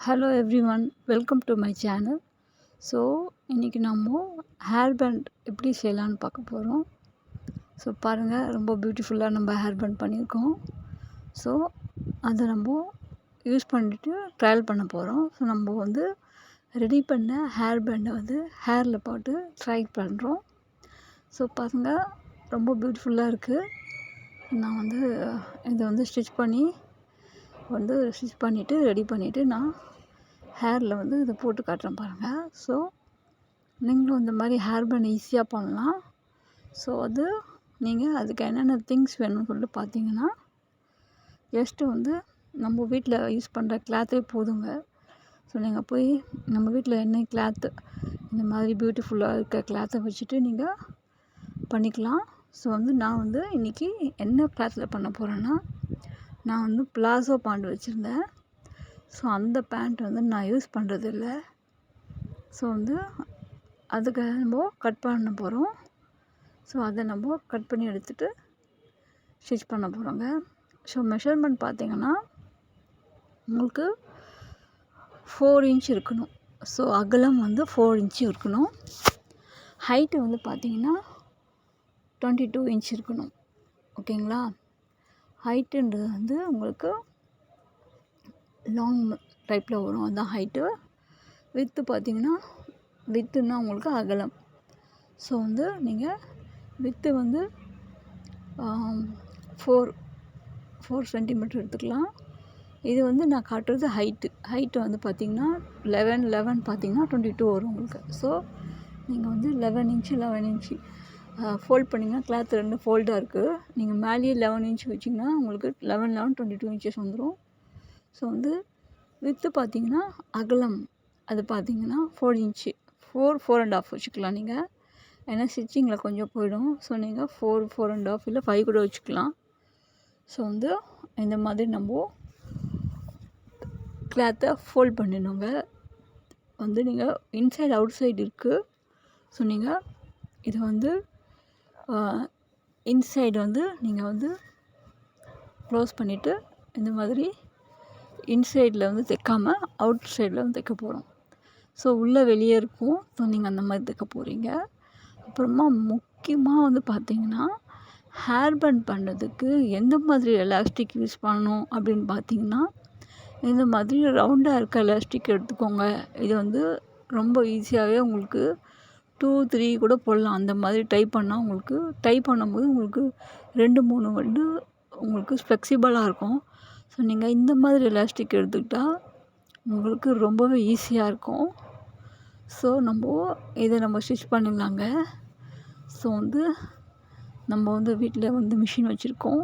Hello everyone, welcome to my channel. So இன்றைக்கி நம்ம hair band எப்படி செய்யலான்னு பார்க்க போகிறோம். ஸோ பாருங்கள், ரொம்ப பியூட்டிஃபுல்லாக நம்ம ஹேர் பேண்ட் பண்ணியிருக்கோம். ஸோ அதை நம்ம யூஸ் பண்ணிவிட்டு ட்ரையல் பண்ண போகிறோம். ஸோ நம்ம ரெடி பண்ண ஹேர் பேண்டை ஹேரில் போட்டு ட்ரை பண்ணுறோம். ஸோ பாருங்கள், ரொம்ப பியூட்டிஃபுல்லாக இருக்குது. நான் இதை ஸ்டிச் பண்ணிவிட்டு ரெடி பண்ணிவிட்டு நான் ஹேரில் இதை போட்டு காட்டுறேன் பாருங்கள். ஸோ நீங்களும் இந்த மாதிரி ஹேர் பேண்ட் ஈஸியாக பண்ணலாம். ஸோ நீங்கள் அதுக்கு என்னென்ன திங்ஸ் வேணும்னு சொல்லிட்டு பார்த்தீங்கன்னா, ஜஸ்ட்டு நம்ம வீட்டில் யூஸ் பண்ணுற கிளாத்தே போதுங்க. ஸோ நீங்கள் போய் நம்ம வீட்டில் என்ன கிளாத்து இந்த மாதிரி பியூட்டிஃபுல்லாக இருக்க கிளாத்தை வச்சுட்டு நீங்கள் பண்ணிக்கலாம். ஸோ நான் இன்றைக்கி என்ன கிளாத்தில் பண்ண போகிறேன்னா, நான் பிளாசோ பேண்ட் வச்சுருந்தேன். ஸோ அந்த பேண்ட் நான் யூஸ் பண்ணுறதில்ல. ஸோ அதுக்கு நம்ம கட் பண்ண போகிறோம். ஸோ அதை நம்ம கட் பண்ணி எடுத்துகிட்டு ஸ்டிச் பண்ண போகிறோங்க. ஸோ மெஷர்மெண்ட் பார்த்திங்கன்னா உங்களுக்கு 4 இன்ச் இருக்கணும். ஸோ அகலம் 4 இன்ச்சு இருக்கணும். ஹைட்டு பார்த்திங்கன்னா 22 இன்ச் இருக்கணும். ஓகேங்களா? ஹைட்டுன்றது உங்களுக்கு லாங் டைப்பில் வரும், அதுதான் ஹைட்டு. வித்து பார்த்திங்கன்னா, வித்துன்னா உங்களுக்கு அகலம். ஸோ நீங்கள் வித்து 4 சென்டிமீட்டர் எடுத்துக்கலாம். இது நான் காட்டுறது ஹைட்டு பார்த்திங்கன்னா 11 பார்த்திங்கன்னா 22 வரும் உங்களுக்கு. ஸோ நீங்கள் 11 இன்ச்சு ஃபோல்ட் பண்ணிங்கன்னா, கிளாத் 2 ஃபோல்டாக இருக்குது. நீங்கள் மேலேயே 11 இன்ச் வச்சிங்கன்னா உங்களுக்கு 11 22 இன்ச்சஸ் வந்துடும். ஸோ வித்து பார்த்திங்கன்னா அகலம் அது பார்த்திங்கன்னா 4 இன்ச்சு 4.5 வச்சுக்கலாம் நீங்கள். ஏன்னா ஸ்டிச்சிங்கில் கொஞ்சம் போயிடும். ஸோ நீங்கள் 4.5 இல்லை 5 கூட வச்சுக்கலாம். ஸோ இந்த மாதிரி நம்ம கிளாத்தை ஃபோல்ட் பண்ணிடணுங்க. நீங்கள் இன்சைடு அவுட் சைடு இருக்குது. ஸோ நீங்கள் இதை இன்சைடு நீங்கள் க்ளோஸ் பண்ணிவிட்டு இந்த மாதிரி இன்சைடில் தைக்காமல் அவுட் சைடில் தைக்க போகிறோம். ஸோ உள்ளே வெளியே இருக்கும். ஸோ நீங்கள் அந்த மாதிரி தைக்க போகிறீங்க. அப்புறமா முக்கியமாக பார்த்திங்கன்னா, ஹேர் பேண்ட் பண்ணுறதுக்கு எந்த மாதிரி எலாஸ்டிக் யூஸ் பண்ணணும் அப்படின்னு பார்த்திங்கன்னா, இந்த மாதிரி ரவுண்டாக இருக்க எலாஸ்டிக் எடுத்துக்கோங்க. இது ரொம்ப ஈஸியாகவே உங்களுக்கு 2-3 கூட போடலாம். அந்த மாதிரி டை பண்ணும்போது உங்களுக்கு 2-3 உங்களுக்கு ஃப்ளெக்சிபிளாக இருக்கும். ஸோ நீங்கள் இந்த மாதிரி எலாஸ்டிக் எடுத்துக்கிட்டால் உங்களுக்கு ரொம்பவே ஈஸியாக இருக்கும். ஸோ இதை ஸ்டிச் பண்ணிடலாங்க. ஸோ நம்ம வீட்டில் மிஷின் வச்சுருக்கோம்.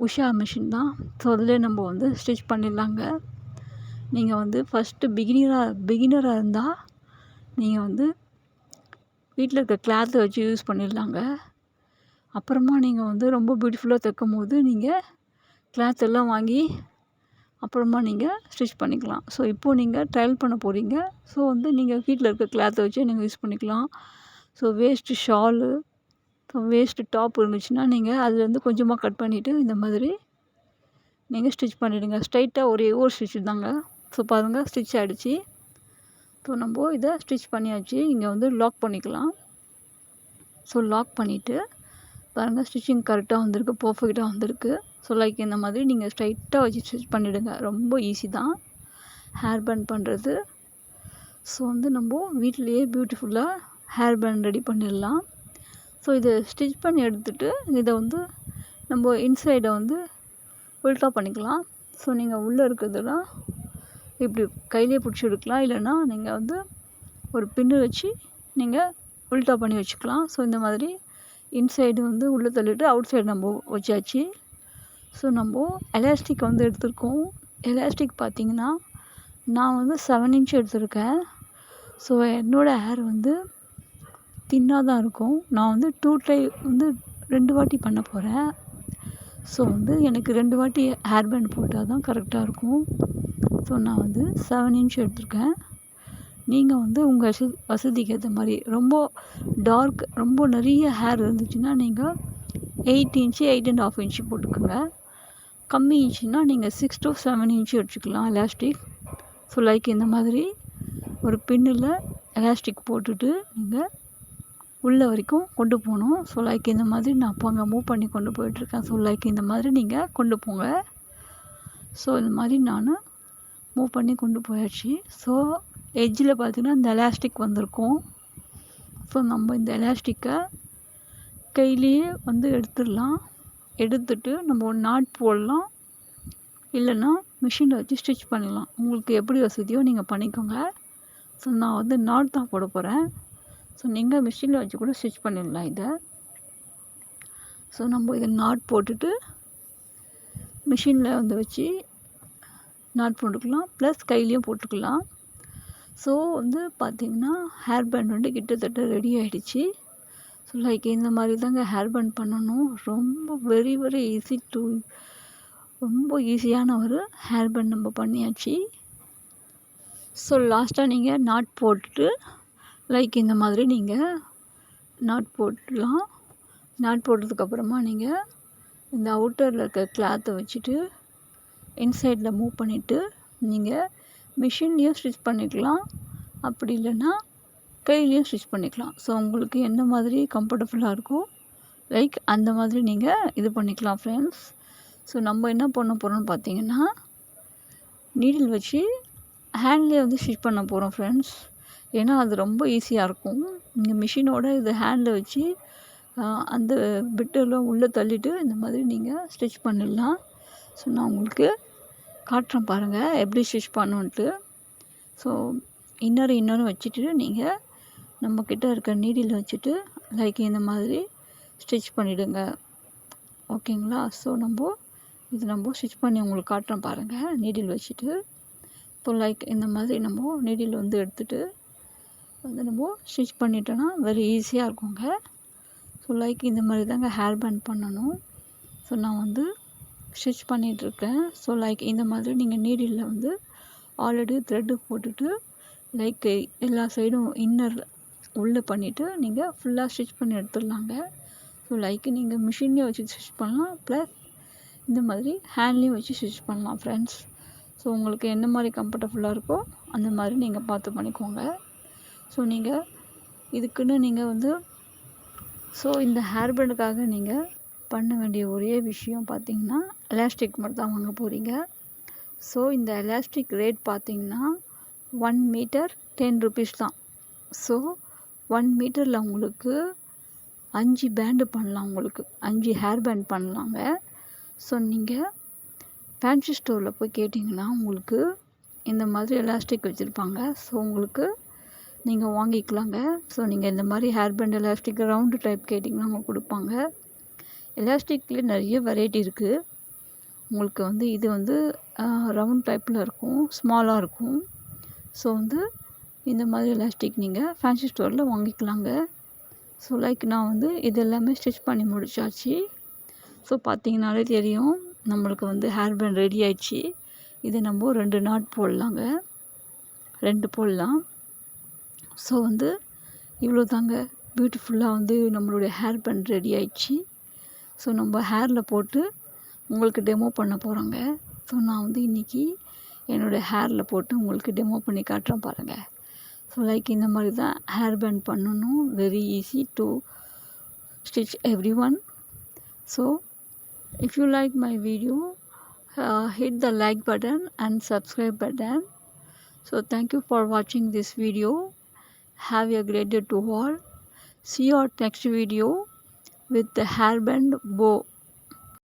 உஷா மிஷின் தான். ஸோ அதிலே நம்ம ஸ்டிச் பண்ணிடலாங்க. நீங்கள் ஃபஸ்ட்டு பிகினராக இருந்தால் நீங்கள் வீட்டில் இருக்க கிளாத்தை வச்சு யூஸ் பண்ணிடலாங்க. அப்புறமா நீங்கள் ரொம்ப பியூட்டிஃபுல்லாக தைக்கும் போது நீங்கள் கிளாத் எல்லாம் வாங்கி அப்புறமா நீங்கள் ஸ்டிச் பண்ணிக்கலாம். ஸோ இப்போது நீங்கள் ட்ரையல் பண்ண போகிறீங்க. ஸோ நீங்கள் வீட்டில் இருக்க கிளாத்தை வச்சு நீங்கள் யூஸ் பண்ணிக்கலாம். So waste shawl, waste top இருந்துச்சுன்னா நீங்கள் அதுலேருந்து கொஞ்சமாக கட் பண்ணிவிட்டு இந்த மாதிரி நீங்கள் ஸ்டிச் பண்ணிவிடுங்க. ஸ்ட்ரைட்டாக ஒரே ஒரு ஸ்டிச் தாங்க. ஸோ பாருங்கள், ஸ்டிச் ஆகிடுச்சு. ஸோ நம்ம இதை ஸ்டிச் பண்ணியாச்சு. இங்கே லாக் பண்ணிக்கலாம். ஸோ லாக் பண்ணிவிட்டு பாருங்கள், ஸ்டிச்சிங் கரெக்டாக வந்திருக்கு, பர்ஃபெக்டாக வந்திருக்கு. ஸோ இந்த மாதிரி நீங்கள் ஸ்ட்ரைட்டாக வச்சு ஸ்டிச் பண்ணிவிடுங்க. ரொம்ப ஈஸி தான் ஹேர் பேண்ட் பண்ணுறது. ஸோ நம்ம வீட்டிலையே பியூட்டிஃபுல்லாக ஹேர் பேண்ட் ரெடி பண்ணிடலாம். ஸோ இதை ஸ்டிச் பண்ணி எடுத்துகிட்டு இதை நம்ம இன்சைடை உல்ட்டா பண்ணிக்கலாம். ஸோ நீங்கள் உள்ளே இருக்கிறதெல்லாம் இப்படி கையிலே பிடிச்சி எடுக்கலாம். இல்லைன்னா நீங்கள் ஒரு பின்னு வச்சு நீங்கள் உல்ட்டா பண்ணி வச்சுக்கலாம். ஸோ இந்த மாதிரி இன்சைடு உள்ளே தள்ளிட்டு அவுட் சைடு நம்ம வச்சாச்சு. ஸோ நம்ம எலாஸ்டிக் எடுத்திருக்கோம். எலாஸ்டிக் பார்த்திங்கன்னா நான் 7 இன்ச் எடுத்திருக்கேன். ஸோ என்னோடய ஹேர் தின்னாக தான் இருக்கும். நான் 2 ட்ரை 2 வாட்டி பண்ண போகிறேன். ஸோ எனக்கு 2 வாட்டி ஹேர் பேண்ட் போட்டால் தான் கரெக்டாக இருக்கும். ஸோ நான் 7 இன்ச் எடுத்திருக்கேன். நீங்கள் உங்கள் வசதிக்கு ஏற்ற மாதிரி ரொம்ப டார்க், ரொம்ப நிறைய ஹேர் இருந்துச்சுன்னா நீங்கள் 8 இன்ச்சு 8.5 இன்ச்சு போட்டுக்கோங்க. கம்மி இன்ச்சுன்னா நீங்கள் 6 to 7 இன்ச்சு வச்சுக்கலாம் எலாஸ்டிக். ஸோ லைக் இந்த மாதிரி ஒரு பின்னில் எலாஸ்டிக் போட்டுட்டு நீங்கள் உள்ள வரைக்கும் கொண்டு போகணும். ஸோ லைக் இந்த மாதிரி நான் இப்போ அங்கே மூவ் பண்ணி கொண்டு போயிட்டுருக்கேன். ஸோ லைக் இந்த மாதிரி நீங்கள் கொண்டு போங்க. ஸோ இந்த மாதிரி நான் மூவ் பண்ணி கொண்டு போயாச்சு. ஸோ எட்ஜில் பார்த்திங்கன்னா இந்த எலாஸ்டிக் வந்திருக்கும். ஸோ நம்ம இந்த எலாஸ்டிக்கை கையிலேயே வந்து எடுத்துடலாம். எடுத்துட்டு நம்ம ஒரு நாட் போடலாம், இல்லைன்னா மிஷினில் வச்சு ஸ்டிச் பண்ணலாம். உங்களுக்கு எப்படி வசதியோ நீங்கள் பண்ணிக்கோங்க. ஸோ நான் வந்து நாட் தான் போட போகிறேன். ஸோ நீங்கள் மிஷினில் வச்சு கூட ஸ்டிச் பண்ணிடலாம் இதை. ஸோ நம்ம இதை நாட் போட்டுட்டு மிஷினில் வந்து வச்சு நாட் போட்டுக்கலாம், ப்ளஸ் கையிலையும் போட்டுக்கலாம். ஸோ வந்து பார்த்திங்கன்னா ஹேர் பேண்ட் வந்து கிட்டத்தட்ட ரெடி ஆகிடுச்சு. ஸோ லைக் இந்த மாதிரி தாங்க ஹேர் பேண்ட் பண்ணணும். ரொம்ப வெரி வெரி ஈஸி டு ரொம்ப ஈஸியான ஒரு ஹேர் பேண்ட் நம்ம பண்ணியாச்சு. ஸோ லாஸ்ட்டாக நீங்கள் நாட் போட்டுட்டு லைக் இந்த மாதிரி நீங்கள் நாட் போட்டுடலாம். நாட் போட்டதுக்கப்புறமா நீங்கள் இந்த அவுட்டரில் இருக்க கிளாத்தை வச்சுட்டு இன்சைடில் மூவ் பண்ணிவிட்டு நீங்கள் மிஷின்லேயும் ஸ்டிச் பண்ணிக்கலாம், அப்படி இல்லைன்னா கையிலையும் ஸ்டிச் பண்ணிக்கலாம். ஸோ உங்களுக்கு எந்த மாதிரி கம்ஃபர்டபுளாக இருக்கோ லைக் அந்த மாதிரி நீங்கள் இது பண்ணிக்கலாம் ஃப்ரெண்ட்ஸ். ஸோ நம்ம என்ன பண்ண போகிறோம்னு பார்த்தீங்கன்னா நீடில் வச்சு ஹேண்ட்லேயே வந்து ஸ்டிச் பண்ண போகிறோம் ஃப்ரெண்ட்ஸ். ஏன்னா அது ரொம்ப ஈஸியாக இருக்கும். நீங்கள் மிஷினோட இது ஹேண்டில் வச்சு அந்த பிட்டெல்லாம் உள்ளே தள்ளிட்டு இந்த மாதிரி நீங்கள் ஸ்டிச் பண்ணிடலாம். ஸோ நான் உங்களுக்கு காட்டுறேன் பாருங்கள் எப்படி ஸ்டிச் பண்ணுன்ட்டு. ஸோ இன்னொரு வச்சுட்டு நீங்கள் நம்மக்கிட்ட இருக்க நீடில் வச்சுட்டு லைக் இந்த மாதிரி ஸ்டிச் பண்ணிவிடுங்க. ஓகேங்களா? ஸோ நம்ம ஸ்டிச் பண்ணி உங்களுக்கு காட்டுறேன் பாருங்கள் நீடில் வச்சுட்டு. இப்போ லைக் இந்த மாதிரி நம்ம நீடில் வந்து எடுத்துகிட்டு வந்து நம்ம ஸ்டிச் பண்ணிட்டோன்னா வெரி ஈஸியாக இருக்குங்க. ஸோ லைக் இந்த மாதிரி தாங்க ஹேர் பேண்ட் பண்ணணும். ஸோ நான் வந்து ஸ்டிச் பண்ணிகிட்ருக்கேன். ஸோ லைக் இந்த மாதிரி நீங்கள் நீடிலில் வந்து ஆல்ரெடி த்ரெட்டு போட்டுட்டு லைக் எல்லா சைடும் இன்னர் உள்ளே பண்ணிவிட்டு நீங்கள் ஃபுல்லாக ஸ்டிச் பண்ணி எடுத்துடலாங்க. ஸோ லைக் நீங்கள் மிஷின்லேயும் வச்சு ஸ்டிச் பண்ணலாம், ப்ளஸ் இந்த மாதிரி ஹேண்ட்லேயும் வச்சு ஸ்டிச் பண்ணலாம் ஃப்ரெண்ட்ஸ். ஸோ உங்களுக்கு எந்த மாதிரி கம்ஃபர்டபுளாக இருக்கோ அந்த மாதிரி நீங்கள் பார்த்து பண்ணிக்கோங்க. ஸோ நீங்கள் இதுக்குன்னு நீங்கள் வந்து இந்த ஹேர் பேண்டுக்காக நீங்கள் பண்ண வேண்டிய ஒரே விஷயம் பார்த்திங்கன்னா எலாஸ்டிக் மட்டும் தான் வாங்க போகிறீங்க. ஸோ இந்த எலாஸ்டிக் ரேட் பார்த்திங்கன்னா 1 மீட்டர் 10 rupees தான். ஸோ 1 மீட்டரில் உங்களுக்கு 5 பேண்டு பண்ணலாம், உங்களுக்கு 5 ஹேர் பேண்ட் பண்ணலாங்க. ஸோ நீங்கள் ஃபேன்சி ஸ்டோரில் போய் கேட்டிங்கன்னா உங்களுக்கு இந்த மாதிரி எலாஸ்டிக் வச்சுருப்பாங்க. ஸோ உங்களுக்கு நீங்கள் வாங்கிக்கலாங்க. ஸோ நீங்கள் இந்த மாதிரி hair band elastic round type கேட்டிங்கன்னா அவங்க கொடுப்பாங்க. எலாஸ்டிக்லேயே நிறைய வெரைட்டி இருக்குது. உங்களுக்கு வந்து இது வந்து ரவுண்ட் டைப்பில் இருக்கும், ஸ்மாலாக இருக்கும். ஸோ வந்து இந்த மாதிரி எலாஸ்டிக் நீங்கள் ஃபேன்சி ஸ்டோரில் வாங்கிக்கலாங்க. ஸோ லைக் நான் வந்து இது எல்லாமே ஸ்டிச் பண்ணி முடிச்சாச்சு. ஸோ பார்த்தீங்கனாலே தெரியும் நம்மளுக்கு வந்து ஹேர் பேண்ட் ரெடி ஆயிடுச்சு. இதை நம்ம 2 நாட் போடலாங்க, 2 போடலாம். ஸோ வந்து இவ்வளோ தாங்க பியூட்டிஃபுல்லாக வந்து நம்மளுடைய ஹேர் பேண்ட் ரெடி ஆயிடுச்சு. ஸோ நம்ம ஹேரில் போட்டு உங்களுக்கு டெமோ பண்ண போகிறோங்க. ஸோ நான் வந்து இன்றைக்கி என்னோடய ஹேரில் போட்டு உங்களுக்கு டெமோ பண்ணி காட்டுறேன் பாருங்கள். ஸோ லைக் இந்த மாதிரி தான் ஹேர் பேண்ட் பண்ணணும். Very easy to stitch every one. So if you like my video, hit the like button and subscribe button. So thank you for watching this video. Have a great day to all. See you at next video with the hairband bow.